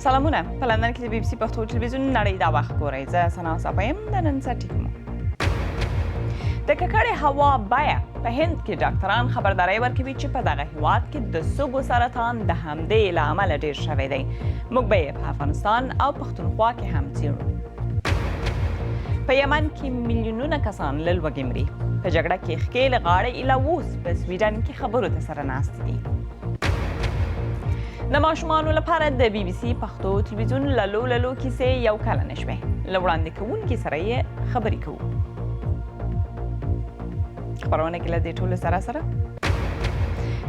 سلامونه په لندن کې د BBC پښتو ټلویزیون نړۍ دا وخت ګورئ. زه سنا صاحب د نن سټیک مو د ککړې هوا بیه په هند کې ډاکټران خبرداري ورکوي چې په دغه هیواد کې د سږو سرطان د همدې له امله ډیر شوی دی. موږ به یې په افغانستان او پښتونخوا کې هم څیړو. په یمن کې میلیونونه کسان له لوږې مري. په جګړه کې ښکېلې غاړې ایله اوس په سویډن کې خبرو ته سره ناست دي. د ماشومانو لپاره د BBC پښتو ټلویزیون للو کیسې یو کلنې شوې. له وړاندې کوونکي سره یې خبرې کوو. خبرونه کې له دې ټولو سره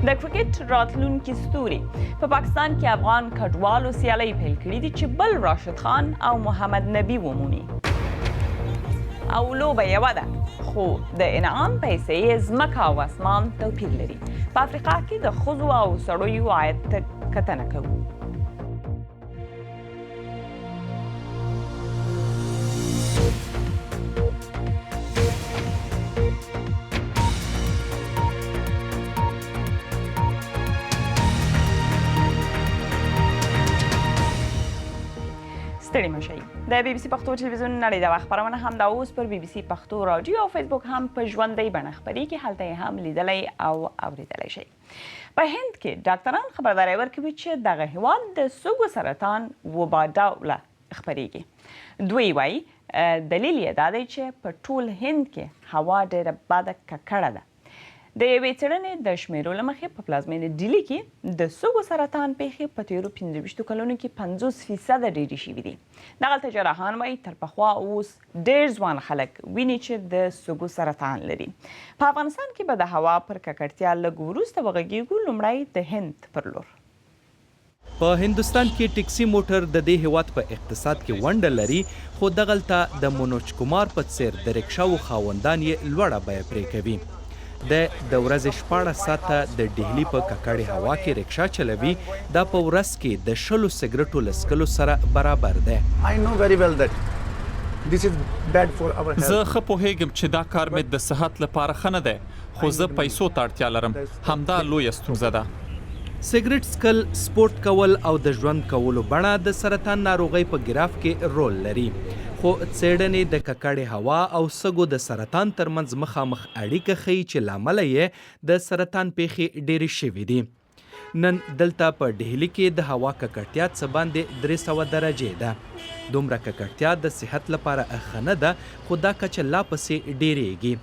د کرکټ راتلونکي ستوري په پاکستان کې افغان کډوالو سیالۍ پیل کړي دي چې بل راشد خان او محمد نبي ومومي. او لوبه یوه ده خو د انعام پیسې ځمکه او اسمان توپیر لري. په افریقا کې د ښځو او سړیو عاید کتنه کوو. ستړي مشئ. د BBC پښتو ټلویزیون نړۍ د وخت خپرونه هم دا اوس پر BBC پښتو راډیو او فیسبوک هم په ژوندۍ بڼه خپریږي. هلته یې هم لیدلی او اوریدلی شئ. په هند کې ډاکټران خبرداری ورکوي چې دغه هیواد د سږو سرطان وبا ډوله خپریږي. دوی وایي دلیل یې دا دی چې په ټول هند کې هوا ډیره بده ککړه ده. د یوې څېړنې د شمیرو له مخې په پلازمینې ډیلي کې د سږو سرطان پیښې په تیرو 25 کلونو کې 50% ډېرې شوي دي. دغلته جراحان وایي تر پخوا اوس ډېر ځوان خلک ویني چې د سږو سرطان لري. په افغانستان کې به د هوا پر ککړتیا لږ وروسته وغږیږو. لومړی د هند پر لور. په هندوستان کې ټیکسي موټر د دې هیواد په اقتصاد کې ونډه لري، خو دغلته د منوج کمار په څیر د رکشاو خاوندان یې لوړه بیه پرې کوي. د ورځې 14 ساعته د ډهلي په ککړې هوا کې رکشا چلوي. دا په ورځ کې د 60 سګرټو له څښلو سره برابر دی. زه ښه پوهیږم چې دا کار مې د صحت لپاره ښه نه دی، خو زه پیسو ته اړتیا لرم. همدا لویه ستونزه ده. سګرټ څکل، سپورت کول او د ژوند کولو بڼه د سرطان ناروغۍ په ګراف کې رول لري. خو څېړنې د ککړې هوا او سږو د سرطان ترمنځ مخامخ اړیکه ښیي چې لامل یې د سرطان پیښې ډېرې شوې دي. نن دلته په ډهلي کې د هوا ککړتیا څه باندې 300 درجې ده. دومره ککړتیا د صحت لپاره ښه نه ده، خو دا کچه لا پسې ډېرېږي.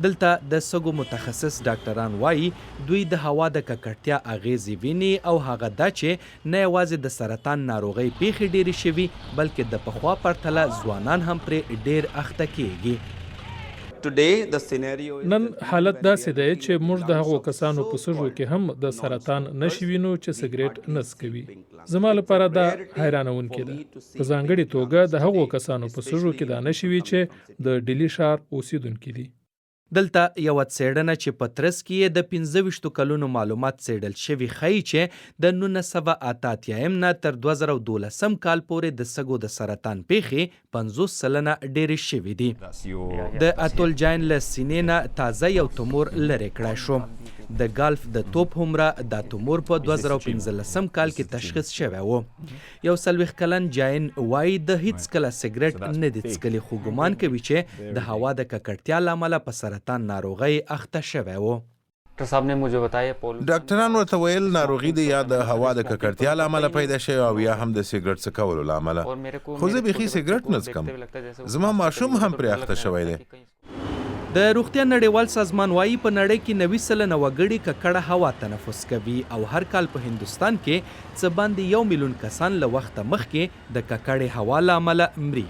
دلته د سږو متخصص ډاکټران وایي دوی د هوا د ککړتیا اغیزې ویني او هغه دا چې نه یوازې د سرطان ناروغۍ پیښې ډېرې شوي، بلکې د پخوا پرتله ځوانان هم پرې ډېر اخته کیږي. نن حالت داسې دی چې موږ د هغو کسانو په سږو کې هم د سرطان نښې وینو چې سګرټ نه څکوي. زما لپاره دا حیرانونکې ده، په ځانګړې توګه د هغو کسانو په سږو کې دا نښې وي چې د ډیلي ښار اوسیدونکي دي. دلته یوه څېړنه چې په ترڅ کې یې د 25 کلونو معلومات څېړل شوي ښیي چې د 1988 نه تر 2012 کال پورې د سږو د سرطان پیښې 50% ډېرې شوي دي. د اتول جاین له سینې نه تازه یو تومور لرې کړی شو. د ګالف د توپ هومره دا تومور په 2015 کال کې تشخیص شوی و. 41 کلن جاین وایي د هیڅ کله سګرټ نه دي څکلي، خو ګمان کوي چې د هوا د ککړتیا له امله په سرطان ناروغۍ اخته شوی و. ډاکټران ورته ویل ناروغي د یا د هوا د ککړتیا له امله پیدا شوی او یا هم د سګرټ څکولو له امله. خو زه بیخي سګرټ نه څکم. زما ماشوم هم پرې اخته شوی دی. د روغتیا نړیوال سازمان وایي په نړۍ کې 90% وګړي ککړه هوا تنفس کوي او هر کال په هندوستان کې څه باندې 1 میلیون کسان له وخته مخکې د ککړې هوا له امله مري.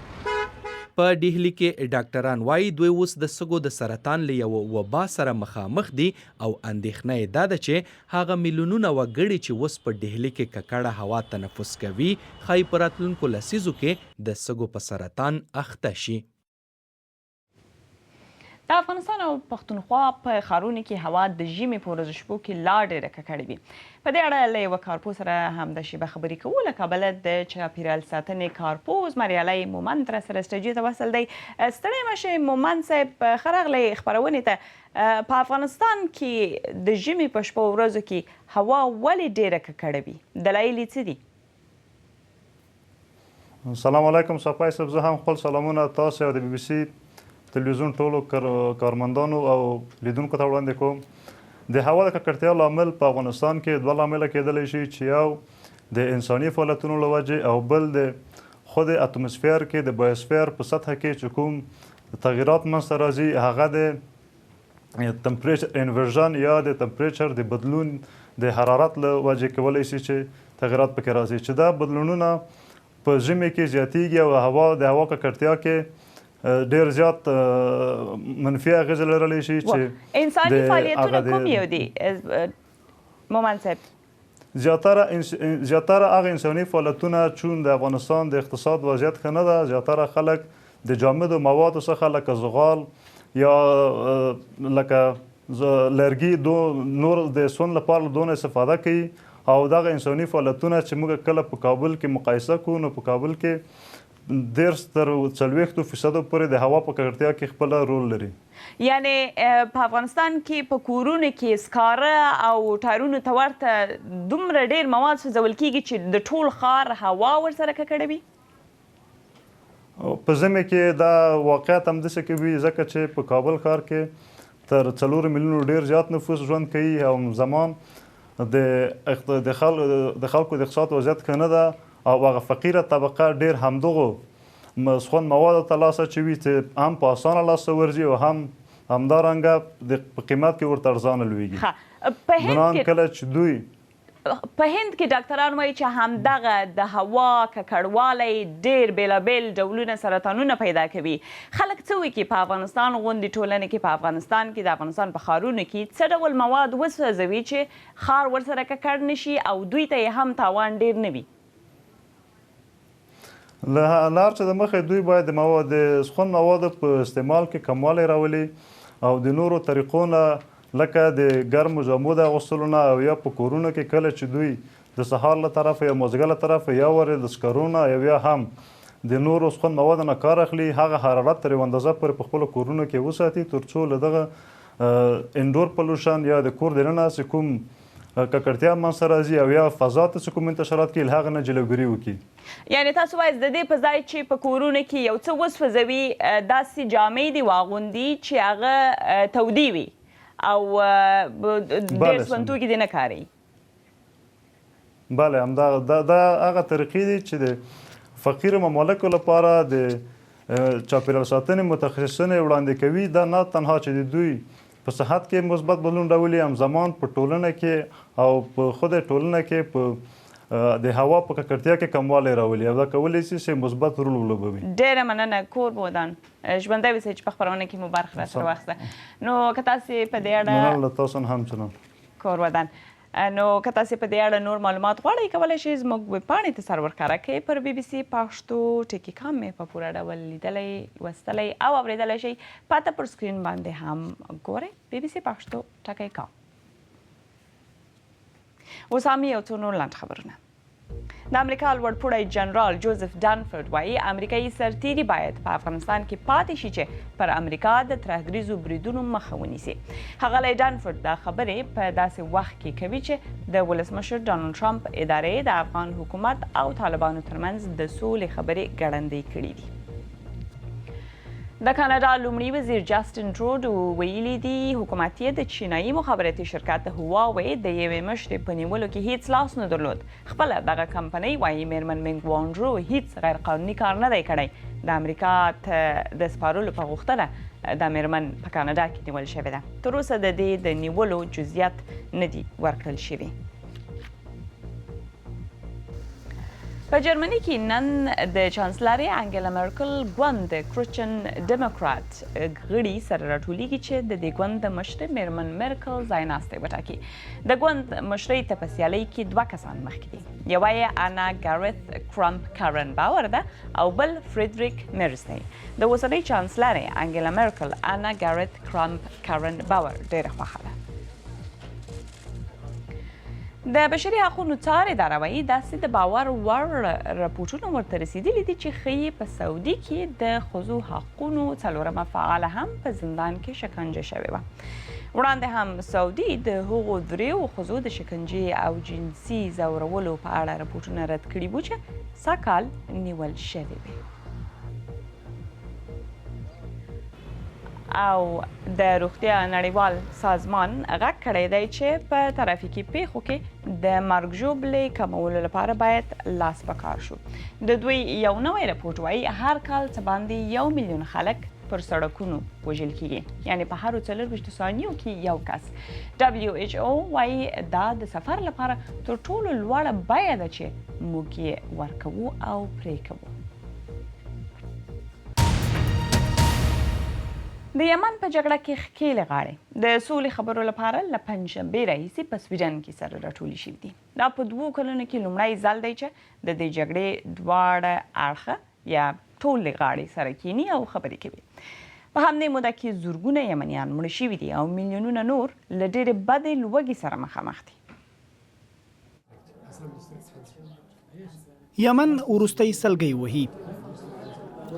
په ډهلي کې ډاکټران وایي دوی اوس د سږو د سرطان له یو وبا سره مخامخ دي او اندېښنه یې دا ده چې هغه میلیونونه وګړي چې اوس په ډهلي کې ککړه هوا تنفس کوي ښایي په راتلونکو لسیزو کې د سږو په سرطان اخته شي. د افغانستان او پښتونخوا په ښارونو کې هوا د ژمي په ورځو شپو کې لا ډېره ککړې وي. په دې اړه له یوه کارپوه سره همدا شیبه خبرې کوو. له کابله د چاپیریال ساتنې کارپوه مریالی مومند راسره سټوډیو ته وصل دی. ستړی مه شئ مومند صاحب، ښه راغلی خپرونې ته. په افغانستان کې د ژمي په شپو ورځو کې هوا ولې ډېره ککړه وي؟ دلایل یې څه دي؟ سلام علیکم صفای صاحب، زه هم خپل سلامونه تاسو او د بي بي سي تلویزیون ټولو کارمندانو او لیدونکو ته وړاندې کوم. د هوا د ککړتیا لامل په افغانستان کې دوه لامله کېدلی شي چې یو د انساني فعالیتونو له وجې او بل د خود اتموسفیر کې د بایوسفیر په سطحه کې چې کوم تغییرات منځته راځي هغه د تمپریچر انورژن یا د تمپریچر د بدلون د حرارت له وجې کولی شي چې تغییرات پکې راځي چې دا بدلونونه په ژمي کې زیاتیږي او د هوا ککړتیا کې ډیر زیات منفي اغیزه لرلی شي چې انساني فعالیتونه کوم یو دي مومن صاحب؟ زیاتره هغه انساني فعالیتونه چون د افغانستان د اقتصاد وضعیت ښه نه ده، زیاتره خلک د جامدو موادو څخه لکه زغال یا لکه لرګي نور د سون لپاره دونه استفاده کوي او دغه انساني فعالیتونه چې موږ کله په کابل کې مقایسه کوو نو په کابل کې 10 تر 40% پورې د هوا په ککړتیا کې خپل رول لري. یعنی په افغانستان کې په کورونو کې سکاره او ټایرونو ته ورته دومره ډیر مواد سوځول کیږي چې د ټول ښار هوا ورسره ککړه وي؟ په ژمي کې دا واقعیت همداسې کوي ځکه چې په کابل ښار کې تر 4 میلیونو ډیر زیات نفوس ژوند کوي او زمان د خلکو د اقتصاد وضعیت ښه نه ده او هغه فقیره طبقه ډیر همدغو سخن موادو ته لاس اچوي چې هم په اسانه لاسته ورځي او هم همدارنګه په قیمت کې ورته ارزانه لویږي. کله چې دوی په هند کې ډاکټران وایي چې همدغه د هوا ککړوالی ډیر بیلابیل ډولونه سرطانونه پیدا کوي. خلک څه وایي په افغانستان غوندې ټولنې کې په افغانستان کې د افغانستان په ښارونو کې څه ډول مواد وسوځوي چې ښار ورسره ککړ نشي او دوی ته یې هم تاوان ډیر نه وي؟ له هر څه د مخې دوی باید د سخن موادو په استعمال کې کموالی راولي او د نورو طریقو نه لکه د ګرمو جامو د اغوستلو نه او یا په کورونو کې کله چې دوی د سهار له طرفه یا مازدیګر له طرفه یا ورې د سکرو نه یا هم د نورو سخن موادو نه کار اخلي هغه حرارت تر یوه اندازه پورې په خپلو کورونو کې وساتي تر څو له دغه انډور پلوشن یا د کور دننه چې کوم ککړتیا منځته راځي او یا فضا ته چې کوم انتشارات کوي له هغه نه جلوګیري وکړي. یعنې تاسو وایئ د دې په ځای چې په کورونو کې یو څه وسوځوي داسې جامې دې واغوندي چې هغه تودې وي او ډېر سونتوکي دې نه کاروي. بله دا هغه طریقې دي چې د فقیرو ممالکو لپاره د چاپیریال ساتنې متخصصینې وړاندې کوي. دا نه تنها چې د دوی په صحت کې مثبت بدلون راولي همزمان په ټولنه کې او په خود ټولنه کې په د هوا په ککړتیا کې کموالی راولي او دا کولی شي چې مثبت رول ولوبوي. ډېره مننه کور بودان ژوندی اوسئ چې په خپرونه کې مو برخه راسره واخیسته. نو که تاسې په دې اړه مننه له تاسو هم چنان کور ودان نو که تاسې په دې اړه نور معلومات غواړئ کولی شئ زموږ ویبپاڼې ته سر ورښکاره کړئ پر BBC پښتو ټکي کام مې په پوره ډول لیدلی لوستلی او اورېدلی شئ پاته پر سکرین باندې هم ګورئ BBC پښتو ټکی کام. اوس هم یو څو نور لنډ خبرونه. د امریکا لوړپوړی جنرال جوزف ډانفورد وایي امریکایي سرتیري باید په افغانستان کې پاتې شي چې پر امریکا د ترهګریزو بریدونو مخه ونیسي. ښاغلی ډانفورد دا خبرې په داسې وخت کې کوي چې د ولسمشر ډانلډ ټرمپ ادارې د افغان حکومت او طالبانو ترمنځ د سولې خبرې ګړندۍ کړي دي. د کاناډا لومړي وزیر جاسټین ټروډو ویلي دي حکومت یې د چینایي مخابراتي شرکت هواوی د یوې مشرې په نیولو کې هیڅ لاس نه درلود. خپله دغه کمپنۍ وایي میرمن مینګ وانډرو هیڅ غیر قانوني کار نه دی کړی. د امریکا ته د سپارلو په غوښتنه د میرمن په کاناډا کې نیول شوې ده. تر اوسه د دې د نیولو جزئیات نه دي ورکړل شوي. په جرمني کې نن د چانسلرې انګیلا مرکل ګوند د کریسچن ډیموکرات غړي سره راټولیږي چې د دې ګوند د مشرې میرمن مرکل ځایناستی وټاکي. د ګوند مشرۍ ته په سیالۍ کې 2 کسان مخکې دي. یوه یې انا ګارث کرامپ کارن باور ده او بل فریدریک میرز دی. د اوسنۍ چانسلرې انګیلا مرکل انا ګارث کرامپ کارن باور ډېره خوښه ده. د بشري حقونو څار اداره وایي داسې د باور وړ راپورټونه ورته رسیدلي دي چې ښیي په سعودي کې د ښځو حقونو 4مه فعاله هم په زندان کې شکنجه شوې وه. وړاندې هم سعودي د هغو دریو ښځو د شکنجې او جنسي ځورولو په اړه رپورټونه رد کړي وو چې سږ کال نیول شوي وي. او د روغتیا نړیوال سازمان غږ کړی دی چې په ترافیکي پیښو کې د مرګ ژوبلې کمولو لپاره باید لاس په کار شو. د دوی یو نوی رپورټ وایي هر کال څه باندې 1 میلیون خلک پر سړکونو وژل کیږي، یعنی په هرو 24 ثانیو کې یو کس. WHO وایي دا د سفر لپاره تر ټولو لوړه بیه ده چې موږ یې ورکوو او پرې کوو. د یمن په جګړه کې ښکېلې غاړې د سولې خبرو لپاره له پنجشنبې راهیسې په سویډن کې سره راټولې شوي دي. دا په 2 کلونو کې لومړی ځل دی چې د دې جګړې دواړه اړخه یا ټولې غاړې سره کینی او خبرې کوي. په همدې موده کې زرګونه یمنیان مړه شوي دي او میلیونونه نور له ډېرې بدې لوږې سره مخامخ دي. یمن وروستی سلګۍ وهي.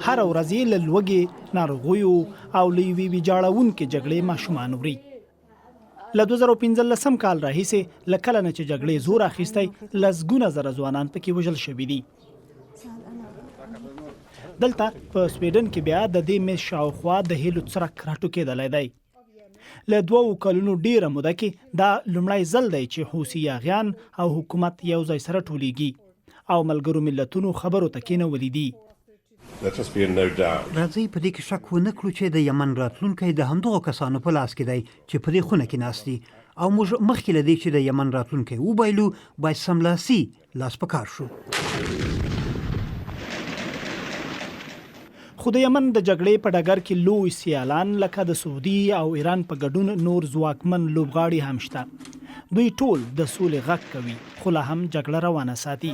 هر ورځ یې له لوږې، ناروغیو او له یوې ویجاړونکې جګړې ماشومان وړي. له 2015 کال راهیسې له کله نه چې جګړې زور اخیستی لسګونه زره ځوانان پکې وژل شوي دي. دلته په سویډن کې بیا د دې میز شاوخوا د هیلو څرک راټوکېدلی دی. له 2 کلونو ډیره موده کې دا لومړی ځل دی چې حوثي یاغیان او حکومت یو ځای سره ټولیږي او ملګرو ملتونو خبرو ته کېنولي دي. راځئ په دې کې شک ونه کړو چې د یمن راتلونکی د همدغو کسانو په لاس کې دی چې په دې خونه کې ناست دي، او موږ مخکې له دې چې د یمن راتلونکی وبایلو باید سملاسي لاس په کار شو. خو د یمن د جګړې په ډګر کې لوی سیالان لکه د سعودي او ایران په ګډون نور ځواکمن لوبغاړي هم شته. دوی ټول د سولې غږ کوي خو لا هم جګړه روانه ساتي.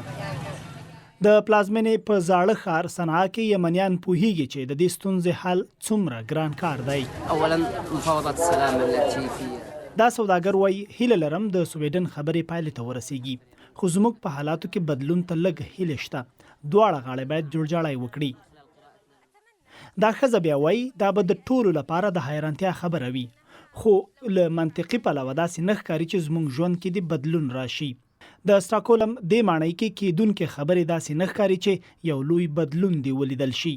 د پلازمینې په زاړه ښار صنعا کې یمنیان پوهیږي چې د دې ستونزې حل څومره ګران کار دی. اولا مفاوضات السلام التي في دا سوداګر وایي هیله لرم د سویډن خبرې پایلې ته ورسیږي، خو زموږ په حالاتو کې بدلون ته لږ هیله شته. دواړه غاړې باید جوړجاړی وکړي. دا ښځه بیا وایي دا به د ټولو لپاره د حیرانتیا خبره وي، خو له منطقي پلوه داسې نه ښکاري چې زموږ ژوند کې د بدلون راشي. د سټاکهولم دې ماڼۍ کې کېدونکې خبرې داسې نه ښکاري چې یو لوی بدلون دی ولیدل شي.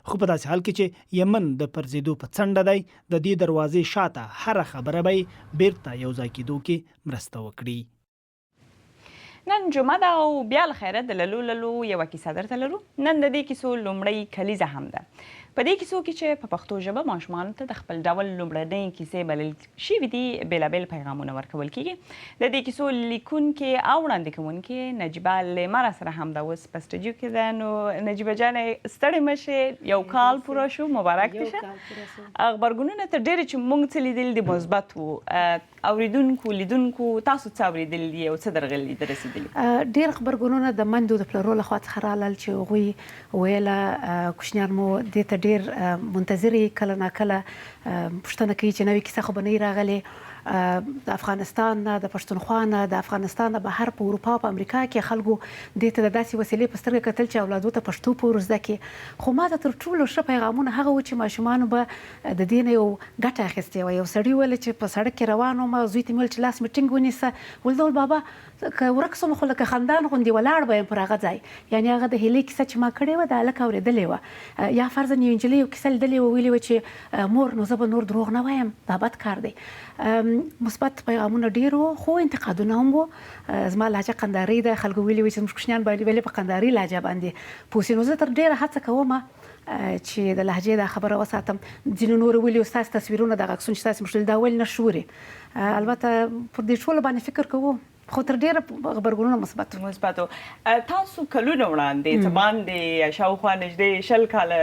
خو په داسې حال کې چې یمن د پرځېدو په څنډه دی، د دې دروازې شاته هره خبره به بیرته یو ځای کېدو کې مرسته وکړي. نن جمعه ده او بیا له خیره د للو یوه کیسه درته لرو. نن د دې کیسو لومړۍ کلیزه هم ده. په دې کیسو کې چې په پښتو ژبه ماشومانو ته د خپل ډول لومړنۍ کیسې بلل شوي دي بېلابېل پیغامونه ورکول کیږي. د دې کیسو لیکونکې او وړاندې کوونکې نجیبه لیمه سره هم ده اوس په سټوډیو کې ده. نو نجیبه جانې ستړې مه شې، یو کال پوره شو، مبارک دې شه. غبرګونونه تر ډېرې چې موږ څه لیدل دي مثبت وو. اوریدونکو لیدونکو تاسو څه اورېدلي دي او څه درغلي دي رسېدلي؟ ډېر غبرګونونه د میندو د پلرو لخوا څخه رالل چې هغوی ویله کوچنیان مو دې ته ډېر منتظرې کله ناکله پوښتنه کوي چې نوې کیسه خو به نه راغلې. د افغانستان نه، د پښتونخوا نه، د افغانستان نه بهر په اروپا او په امریکا کې خلکو دې ته د داسې وسیلې په سترګه کتل چې اولادو ته پښتو په ور زده کړي. خو ما ته تر ټولو ښه پیغامونه هغه وو چې ماشومانو به د دې نه یو ګټه اخیستې وه. یو سړي ویل چې په سړک کې روان وم، زوی ته مې ویل چې لاس مې ټینګ ونیسه، ویل ډول بابا که ورک سم خو لکه خندان غوندې ولاړ به یم پر هغه ځای. یعنې هغه د هیلې کیسه چې ما کړې وه د هلک اورېدلې وه. یا فرضاً یو نجلۍ یو کیسه لیدلې وه، ویلې وه چې مور نو زه به نور دروغ نه وایم، دا بد کار دی. مثبت پیغامونه ډېر وو، خو انتقادونه هم وو. زما لهجه قندارۍ ده، خلکو ویلي وو چې زموږ کوچنیان باید په قندارۍ لهجه باندې پوه سي. نو زه تر ډېره هڅه کوم چې د لهجې دا خبره وساتم. ځینو نورو ویلي وو ستاسې تصویرونه دغه عکسونه چې تاسې موږ دا ولې نه شورې. البته پر دې ټولو باندې فکر کوو، خو تر ډېره غبرګونونه مثبت وو. تاسو کلونه وړاندې څه باندې شاوخوا نږدې 20 کاله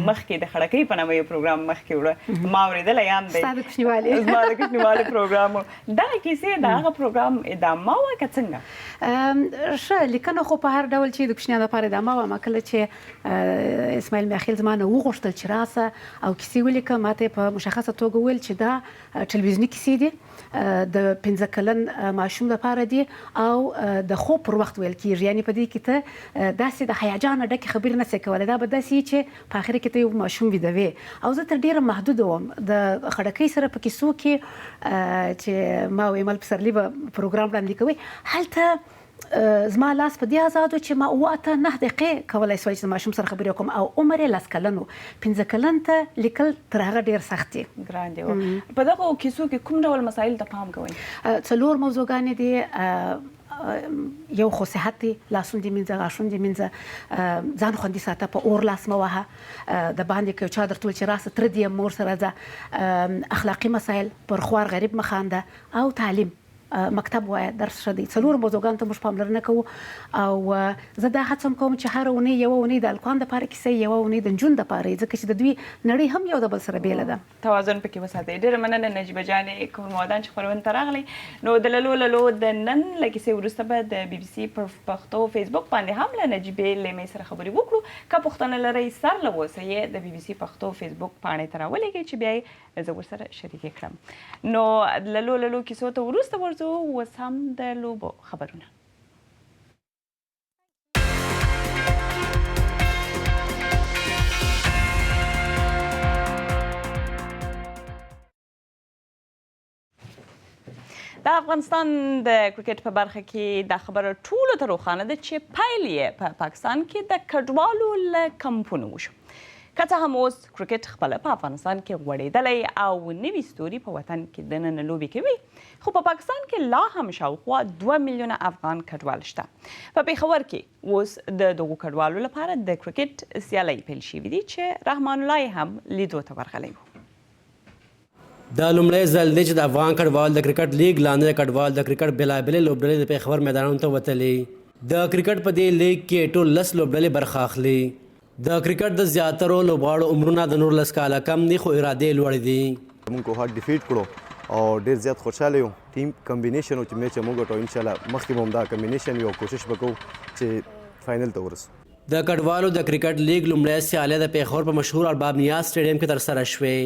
مخکې د خړکۍ په نامه یو پروګرام مخکې وړه، ما اورېدلی هم دی، ستا د کوچنیوالي زما د کوچنیوالي پروګرام و. دغه کیسې د هغه پروګرام ادامه وه که څنګه؟ ښه لیکنه خو په هر ډول چې د کوچنیانو لپاره ادامه وه. ما کله چې اسماعیل میاخیل زما نه وغوښتل چې راسه او کیسې ولیکه، ما ته یې په مشخصه توګه ویل چې دا ټلویزیوني کیسې دي، د 15 کلن ماشوم لپاره دي دي او د خوب پر وخت ویل کیږي، یعنی په دې کې ته داسې د هیجان ډکې خبرې نه سې کولی، دا به داسې چې په اخر کې ته یو ماشوم ویدوي. او زه تر ډیره محدوده وم د خړکۍ سره په کیسو کې چې ما ویل پسرلي به پروګرام وړاندې کوي، هلته زما لاس په دې آزادو چې ما 8-9 دقیقې کولی شوی چې ماشوم سره خبرې وکړم، او عمر یې 10 کلن و. 15 کلن ته لیکل تر هغه ډېر سخت دي. ګران دی. په دغه کیسو کې کوم ډول مسایل ته پام کوئ؟ 4 موضوعګانې دي. یو خو صحت دی، لاسونه دې مینځه، غاښونه دې مینځه، ځان خوندي ساته، په اور لاس مه وهه، د باندې که یو چا درته ویل چې راسه تره دې مور سره ځه، اخلاقي مسایل، پر خوار غریب مه خانده، او تعلیم، مکتب وایه، درس ښه دی. 4 موضوعګانو ته موږ پاملرنه کوو. او زه دا هڅه کوم چې هره اونۍ یوه اونۍ د الکوان دپاره کیسه، یوه اونۍ د نجون دپاره، ځکه چې د دوی نړۍ هم یو د بل سره بیله ده. توازن پکې وساتئ. ډېره مننه نجیبه جانې کورمودان چې خپرونې ته راغلی. نو د للو د نن له کیسې وروسته به د بي بي سي پر پښتو فیسبوک باندې هم له نجیبې لیمې سره خبرې وکړو. که پوښتنه لرئ سر له اوسه یې د بي بي سي پښتو فیسبوک پاڼې ته راولېږئ چې بیا یې زه ورسره شریکې کړم. نو للو کیسو ته وروسته ورځو، اوس هم د لوبو خبرونه. د افغانستان د کرکټ په برخه کې دا خبره ټولو ته روښانه ده چې پیل یې په پاکستان کې د کډوالو له کمپونو وشو. که څه هم اوس کرکټ خپله په افغانستان کې غوړېدلی او نوي ستوري په وطن کې دننه لوبې کوي، خو په پاکستان کې لا هم شاوخوا 2 میلیونه افغان کډوال شته. په پېښور کې اوس د دغو کډوالو لپاره د کرکټ سیالۍ پیل شوي دي چې رحمان الله هم لیدو ته ورغلی و. دا لومړی ځل دی چې د افغان کډوال د کرکټ لیګ لاندې کډوال د کرکټ بېلابېلې لوبډلې د پېښور میدانونو ته وتلي. د کرکټ په دې لیګ کې ټول 10 لوبډلې برخه اخلي. د کرکټ د زیاترو لوبغاړو عمرونه د 19 کاله کم دي، خو ارادې لوړې دي. موږ کوهاټ ډیفیټ کړو او ډېر زیات خوشحاله یو. ټیم کمبینیشن و چې میچ موږ ګټو، انشاءالله مخکې به هم دا کمبینیشن یو کوشش وکړو چې فاینل ته ورسو. د کډوالو د کرکټ لیګ لومړی سیالۍ د پېښور په مشهور ارباب نیاز سټیډیم کې ترسره شوې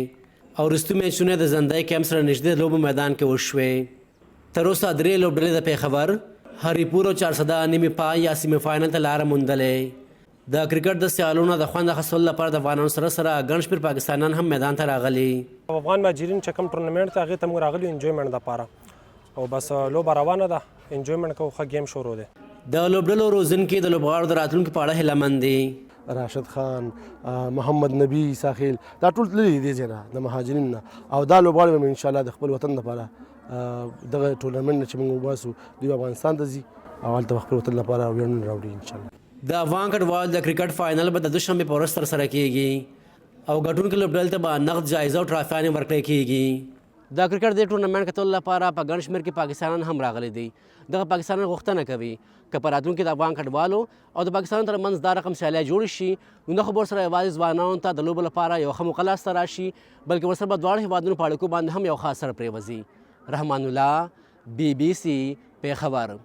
او وروستي میچونه د زندۍ کیمپ سره نږدې لوبو میدان کې وشوې. تر اوسه 3 لوبډلې د پېښور، هریپور او چارسده نیمې پای یا سیمې فاینل ته لاره موندلې. د کرکټ د سیالونو د خوند اخیستلو لپاره د افغانانو سره ګڼ شمېر پاکستانیان هم میدان ته راغلي. افغان مهاجرین چې کوم ټورنمنټ ته هغې ته موږ راغلي انجویمنټ دپاره، او بس لوبه روانه ده، انجویمنټ کوو، ښه گیم شروع دی. د لوبډلو روزونکي د لوبغاړو د راتلونکي په اړه هیلهمند دي. راشد خان، محمد نبی، ساحل، دا ټول تللي دي ځای نه د مهاجرین نه، او دا لوبغاړي به انشاءالله د خپل وطن لپاره دغه ټورنمنټ نه چې موږ وباسو دوی افغانستان ته ځي او هلته خپل وطن لپاره ویاړونه راوړي انشاءالله. د افغان کډوال د کرکټ فاینل به د دوشنبې په ورځ ترسره کیږي او ګټونکو لوبډلې ته به نقد جایزه او ټرافیانې ورکړل کیږي. د کرکټ د ټورنمنټ کتلو لپاره په ګڼ شمېر کې پاکستانیان هم راغلي دي. دغه پاکستانیان غوښتنه کوي که په راتلونکي د افغان کډوالو او د پاکستان ترمنځ دا رقم سیالۍ جوړې شي، نو دا خو ورسره یوازې ځوانانو ته د لوبو لپاره یو ښه موقع لاسته راشي، بلکې ورسره به دواړو هېوادونو په اړیکو باندې هم یو ښه اثر پرېوځي. رحمان الله، بي بي سي، پېښور.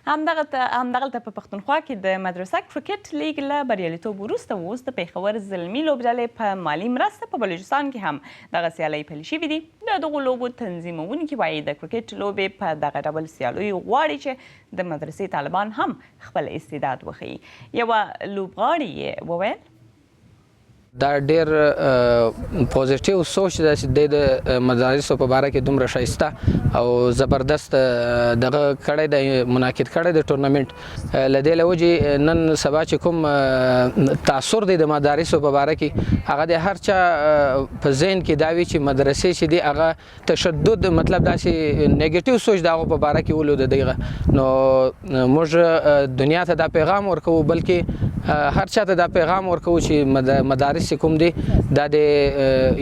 همدغلته په پښتونخوا کې د مدرسه کرکټ لیګ له بریالیتوب وروسته اوس د پېښور زلمي لوبډلې په مالي مرسته په بلوچستان کې هم دغه سیالۍ پیل شوي دي. د دغو لوبو تنظیمونکي وایي د کرکټ لوبې په دغه ډول سیالیو غواړي چې د مدرسې طالبان هم خپل استعداد وښیي. یوه لوبغاړي یې وویل دا ډیر پوزیټیو سوچ دی چې د مدارسو په باره کې دومره ښایسته او زبردست دغه کړی دی، منعقد کړی دی ټورنمنټ. له دې له وجې نن سبا چې کوم تاثر دی د مدارسو په باره کې، هغه د هر چا په ذهن کې دا وي چې مدرسې چې دی هغه تشدد، مطلب داسې نیګیټیو سوچ د هغو په باره کې ولود دیغه. نو موږ دنیا ته دا پیغام ورکوو، بلکې هر چا ته دا پیغام ورکوو چې مدارس چې کوم دی دا د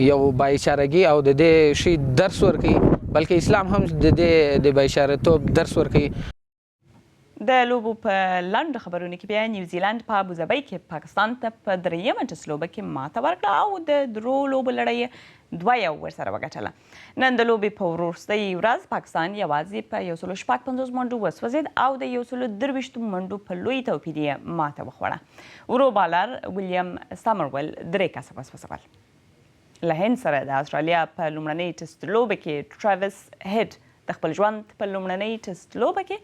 یو بایچارګي او د دې شي درس ورکوي، بلکې اسلام هم د دې د بایچاره‌توب درس ورکوي. د لوبو په لنډو خبرونو کې بیا نیوزیلند په ابوظبي کې پاکستان ته په 3 ټسټ لوبه کې ماته ورکړه او د درو لوبو لړۍ 2 ورسره وګټله. نن د لوبې په وروستۍ ورځ پاکستان یوازې په 156 منډو وسوځېد او د 123 منډو په لوی توپیر یې ماته وخوړه. ورو بالر ویلیام سامرول 3 کسه وسوځول. له هند سره د استرالیا په لومړنۍ ټسټ لوبه کې ټریویس هیډ د خپل ژوند په لومړنۍ ټسټ لوبه کې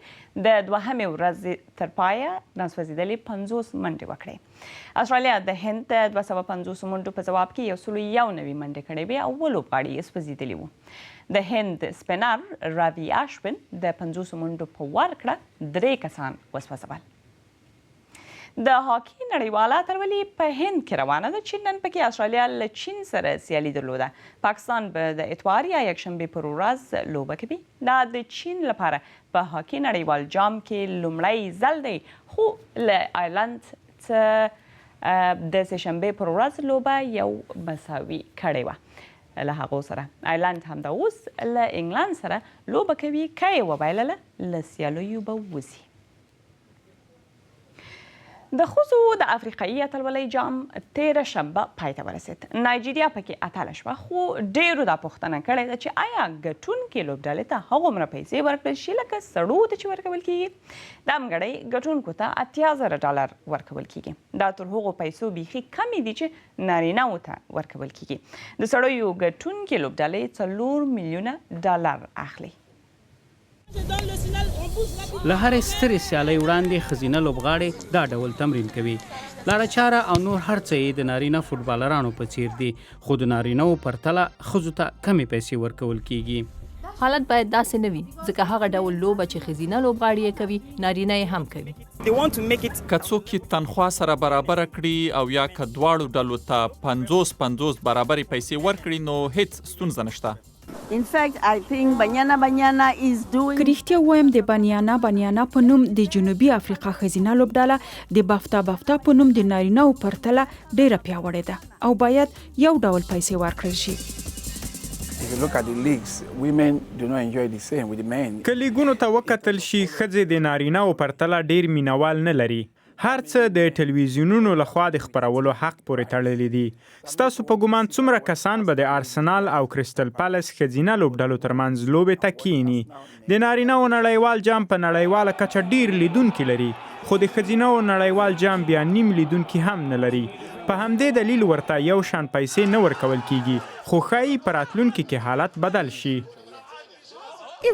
د 2مې ورځې تر پایه ناسوځېدلې 50 منډې وکړې. استرالیا د هند د 250 منډو په ځواب کې 191 منډې کړې وې او 7 لوبغاړي یې سوځېدلي وو. د هند سپینر راوی آشوین د 50 منډو په ورکړه 3 کسان وسوځول. د هاکي نړیواله اتلولي په هند کې روانه ده چې نن پکې استرالیا له چین سره سیالي درلوده. پاکستان به د اتوار یا یکشنبې پر ورځ لوبه کوي. دا د چین لپاره په هاکي نړیوال جام کې لومړی ځل دی، خو له آیرلند څخه د سهشنبې پر ورځ لوبه یو مساوي کړې وه. له هغو سره آیرلند همدا اوس له انګلند سره لوبه کوي، که یې وبایلله له سیالیو به وځي. د ښځو د افریقایي اتلولۍ جام تېره شنبه پای ته ورسېد. نایجیریا پکې اتله شوه، خو ډېرو دا پوښتنه کړې ده چې آیا ګټونکې لوبډلې ته هغومره پیسې ورکړل شي لکه سړو ته چې ورکول کیږي؟ دا همګړۍ ګټونکو ته $80,000 ورکول کیږي. دا تر هغو پیسو بیخي کمې دي چې نارینه‌وو ته ورکول کیږي. د سړیو ګټونکې لوبډلې $4 میلیونه اخلي. له هرې سترې سیالۍ وړاندې ښځینه لوبغاړې دا ډول تمرین کوي. لاره چاره او نور هر څه یې د نارینه فوټبالرانو په څیر دي، خو د نارینه‌وو پرتله ښځو ته کمې پیسې ورکول کیږي. حالت باید داسې نه وي، ځکه هغه ډول لوبه چې ښځینه لوبغاړي یې کوي نارینه یې هم کوي. که څوک یې تنخوا سره برابره کړي او یا که دواړو ډلو ته 50-50 برابرې پیسې ورکړي نو هیڅ ستونزه نشته. که رښتیا وایم د بانیانا په نوم د جنوبي افریقا ښځینه لوبډله د بافتا په نوم د نارینه‌وو پرتله ډیره پیاوړې ده او باید یو ډول پیسې ورکړل شي. که لیګونو ته وکتل شي، ښځې د نارینه‌وو پرتله ډیر مینوال نه لري. هر څه د ټلویزیونونو لخوا د خپرولو حق پورې تړلي دي. ستاسو په ګمان څومره کسان به د ارسنال او کریسټل پالیس ښځینه لوبډلو ترمنځ لوبې ته کینی؟ د نارینه‌وو نړیوال جام په نړیواله کچه ډیر لیدونکي لري، خو د ښځینه‌وو نړیوال جام بیا نیم لیدونکي هم نه لري. په همدې دلیل ورته یو شان پیسې نه ورکول کیږي، خو ښایي په راتلونکي کې حالت بدل شي. که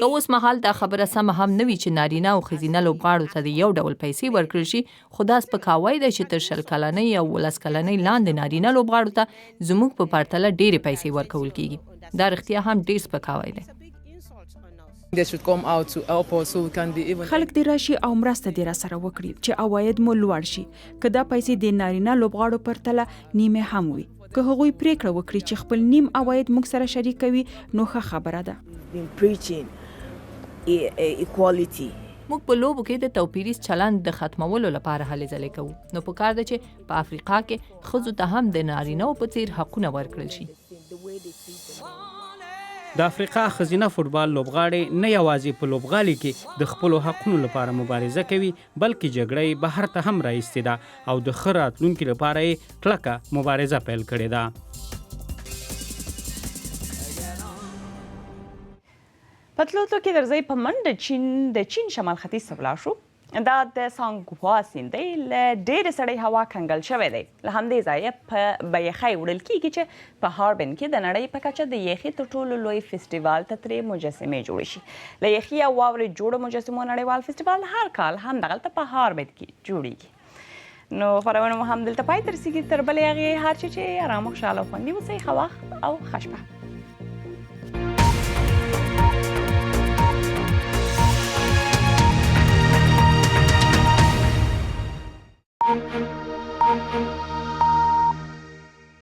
اوس مهال دا خبره سمه هم نه وي چې نارینه او ښځینه لوبغاړو ته د یو ډول پیسې ورکړل شي، خو دا سپکاوی دی چې تر 20 کلنۍ او 19 کلنۍ لاندې نارینه لوبغاړو ته زموږ په پرتله ډېرې پیسې ورکول کیږي. دا رښتیا هم ډېر سپکاوی دی. خلک دې راشي او مرسته دې راسره وکړي چې عواید مو لوړ شي. که دا پیسې د نارینه لوبغاړو پرتله نیمه هم وي، که هغوی پریکړه وکړي چې خپل نیم عواید موږ سره شریک کوي، نو ښه خبره ده. موږ په لوبو کې د توپیریز چلند د ختمولو لپاره هلې ځلې کوو، نو پکار ده چې په افریقا کې ښځو ته هم د نارینه‌وو په څیر حقونه ورکړل شي. د افریقا ښځینه فوټبال لوبغاړي نه یوازې په لوبغالي کې د خپلو حقونو لپاره مبارزه کوي، بلکې جګړه یې بهر ته هم راایستې ده او د ښه راتلونکي لپاره یې کلکه مبارزه پیل کړې ده. په تلو کې درځئ په منډه د چین شمال ختیځ ته ولاړ شو. دا د سانګهوا سیند دی، له ډېرې سړې هوا کنګل شوی دی. له همدې ځایه به یخی وړل کیږي چې په هاربن کې د نړۍ په کچه د یخي تر ټولو لوی فیسټیوال ته ترې مجسمې جوړې شي. له یخي او واورې جوړو مجسمو نړیوال فیسټیوال هر کال همدغلته په هاربن کې جوړیږي. نو خبرونه مو هم دلته پای ته رسیږي. تر بلې هغې هر چې آرام او خوشحاله او خوندي اوسئ. ښه وخت او ښه شپه.